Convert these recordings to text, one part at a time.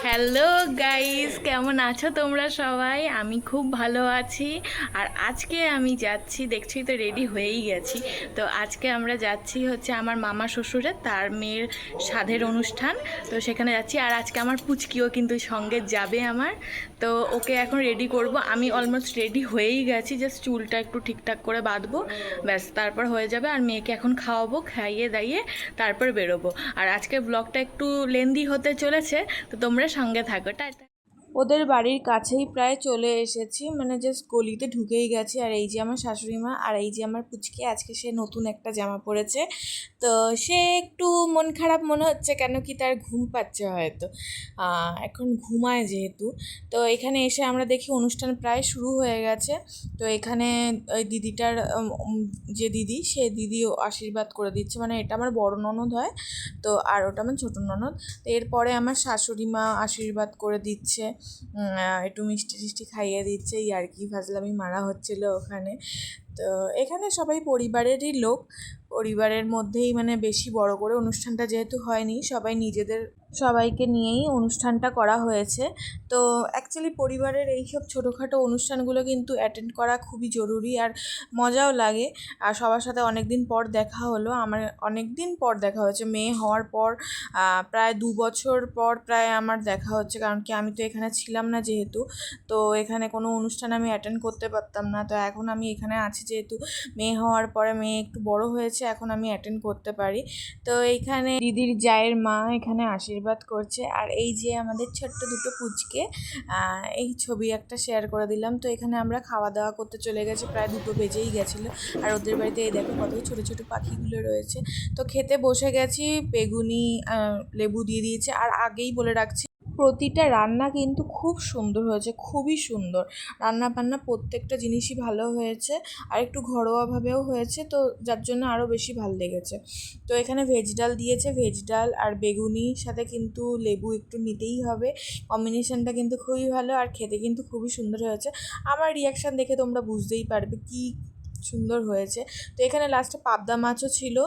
Hello guys, কেমন আছো তোমরা সবাই? আমি খুব ভালো আছি। আর আজকে আমি যাচ্ছি, দেখছি তো রেডি হয়েই গেছি। তো আজকে আমরা যাচ্ছি হচ্ছে আমার মামা শ্বশুরের তার মেয়ের সাধের অনুষ্ঠান। তো সেখানে যাচ্ছি। আর আজকে আমার পুচকিও কিন্তু সঙ্গে যাবে আমার। তো ওকে এখন রেডি করব। আমি অলমোস্ট রেডি হয়েই গেছি, জাস্ট চুলটা একটু ঠিকঠাক করে বাঁধবো, ব্যাস তারপর হয়ে যাবে। আর মেয়েকে এখন খাওয়াবো, খাইয়ে দাইয়ে তারপর বেরোবো। আর আজকের ব্লগটা একটু লেন্দি হতে চলেছে, তো তোমরা সঙ্গে থাকো। টাটা। ওদের বাড়ির কাছেই প্রায় চলে এসেছি, মানে জাস্ট গলিতে ঢুকেই গেছি। আর এই যে আমার শাশুড়ি মা, আর এই যে আমার পুচকে। আজকে সে নতুন একটা জামা পরেছে, তো সে একটু মন খারাপ মনে হচ্ছে, কেন কি তার ঘুম পাচ্ছে হয়তো, এখন ঘুমায় যেহেতু। তো এখানে এসে আমরা দেখি অনুষ্ঠান প্রায় শুরু হয়ে গেছে। তো এখানে ওই দিদিটার যে দিদি, সে দিদিও আশীর্বাদ করে দিচ্ছে, মানে এটা আমার বড় ননদ হয়, তো আর ওটা আমার ছোটো ননদ। তো এরপরে আমার শাশুড়ি মা আশীর্বাদ করে দিচ্ছে, একটু মিষ্টি টিষ্টি খাইয়ে দিচ্ছে, আর কি ফাজলামি মারা হচ্ছিল ওখানে। তো এখানে সবাই পরিবারেরই লোক, পরিবারের মধ্যেই মানে বেশি বড় করে অনুষ্ঠানটা যেহেতু হয়নি, সবাই নিজেদের সবাইকে নিয়েই অনুষ্ঠানটা করা হয়েছে। তো অ্যাকচুয়ালি পরিবারের এইসব ছোটোখাটো অনুষ্ঠানগুলো কিন্তু অ্যাটেন্ড করা খুবই জরুরি, আর মজাও লাগে। আর সবার সাথে অনেক দিন পর দেখা হলো, আমার অনেক দিন পর দেখা হয়েছে, মেয়ে হওয়ার পর প্রায় 2 বছর পর প্রায় আমার দেখা হচ্ছে। কারণ কি আমি তো এখানে ছিলাম না যেহেতু, তো এখানে কোনো অনুষ্ঠান আমি অ্যাটেন্ড করতে পারতাম না। তো এখন আমি এখানে আছি যেহেতু, মেয়ে হওয়ার পরে মেয়ে একটু বড় হয়েছে, এখন আমি অ্যাটেন্ড করতে পারি। তো এইখানে দিদির জায়ের মা এখানে আশীর্বাদ করছে। আর এই যে আমাদের ছোট্ট দুটো পুচকে, এই ছবি একটা শেয়ার করে দিলাম। তো এখানে আমরা খাওয়া দাওয়া করতে চলে গেছি, প্রায় 2টো বেজেই গেছিলো। আর ওদের বাড়িতে এই দেখো কত ছোটো ছোটো পাখিগুলো রয়েছে। তো খেতে বসে গেছি, বেগুনি লেবু দিয়ে দিয়েছে। আর আগেই বলে রাখছি, প্রতিটা রান্না কিন্তু খুব সুন্দর হয়েছে, খুবই সুন্দর রান্না বান্না, প্রত্যেকটা জিনিসই ভালো হয়েছে। আর একটু ঘরোয়াভাবেও হয়েছে, তো যার জন্য আরও বেশি ভালো লেগেছে। তো এখানে ভেজ ডাল দিয়েছে, ভেজ ডাল আর বেগুনির সাথে কিন্তু লেবু একটু নিতেই হবে। কম্বিনেশনটা কিন্তু খুবই ভালো, আর খেতে কিন্তু খুবই সুন্দর হয়েছে। আমার রিয়াকশান দেখে তোমরা বুঝতেই পারবে কি সুন্দর হয়েছে। তো এখানে লাস্টে পাবদা মাছও ছিল,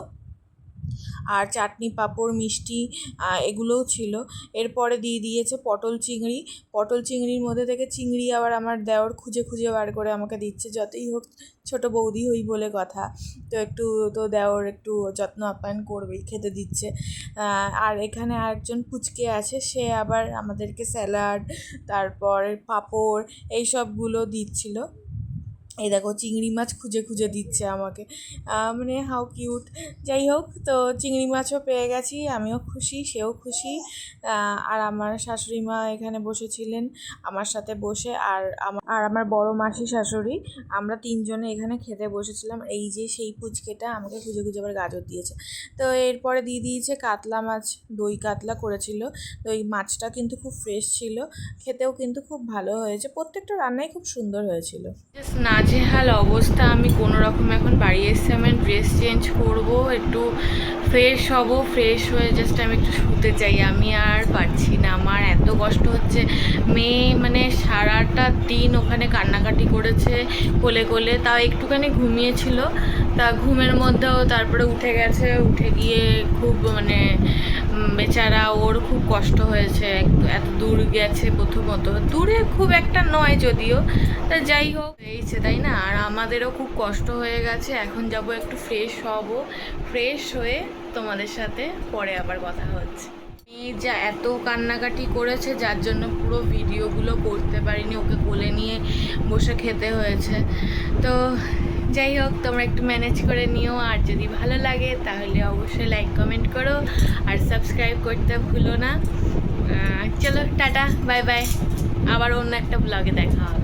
আর চাটনি পাঁপড় মিষ্টি এগুলোও ছিল। এরপরে দিয়ে দিয়েছে পটল চিংড়ি। পটল চিংড়ির মধ্যে থেকে চিংড়ি আবার আমার দেওর খুঁজে খুঁজে বার করে আমাকে দিচ্ছে, যতই হোক ছোটো বৌদি হই বলে কথা, তো একটু তো দেওর একটু যত্ন আপ্যায়ন করবেই, খেতে দিচ্ছে। আর এখানে আরেকজন পুচকে আছে, সে আবার আমাদেরকে স্যালাড, তারপর পাঁপড় এইসবগুলো দিচ্ছিল। এই দেখো চিংড়ি মাছ খুঁজে খুঁজে দিচ্ছে আমাকে, মানে হাউ কিউট। যাই হোক, তো চিংড়ি মাছও পেয়ে গেছি, আমিও খুশি, সেও খুশি। আর আমার শাশুড়ি মা এখানে বসেছিলেন আমার সাথে বসে, আর আমার বড় মাসি শাশুড়ি, আমরা তিনজনে এখানে খেতে বসেছিলাম। এই যে সেই পুচকেটা আমাকে খুঁজে খুঁজে আবার গাজর দিয়েছে। তো এরপরে দিয়ে দিয়েছে কাতলা মাছ, দই কাতলা করেছিল। তো এই মাছটা কিন্তু খুব ফ্রেশ ছিল, খেতেও কিন্তু খুব ভালো হয়েছে, প্রত্যেকটা রান্নাই খুব সুন্দর হয়েছিল। জাস্ট নাজেহাল অবস্থা, আমি কোনো রকম এখন বাড়ি এসে আমি ড্রেস চেঞ্জ করবো, একটু ফ্রেশ হব, ফ্রেশ হয়ে জাস্ট আমি একটু শুতে চাই। আমি আর পারছি না, আমার এত কষ্ট হচ্ছে। মেয়ে মানে সারাটা দিন ওখানে কান্নাকাটি করেছে কোলে কোলে, তাও একটুখানি ঘুমিয়েছিল, তা ঘুমের মধ্যেও তারপরে উঠে গেছে, উঠে গিয়ে খুব মানে বেচারা, ওর খুব কষ্ট হয়েছে। এত দূর গেছে, প্রথমত দূরে খুব একটা নয় যদিও, তা যাই হোক হয়েছে, তাই না? আর আমাদেরও খুব কষ্ট হয়ে গেছে। এখন যাব একটু ফ্রেশ হব, ফ্রেশ হয়ে তোমাদের সাথে পরে আবার কথা হচ্ছে। মেয়ে যা এত কান্নাকাটি করেছে, যার জন্য পুরো ভিডিওগুলো করতে পারিনি, ওকে কোলে নিয়ে বসে খেতে হয়েছে। তো যাই হোক, তোমরা একটু ম্যানেজ করে নিও। আর যদি ভালো লাগে তাহলে অবশ্যই লাইক কমেন্ট করো, আর সাবস্ক্রাইব করতে ভুলো না। চলো টাটা, বাই বাই, আবার অন্য একটা ব্লগে দেখা হবে।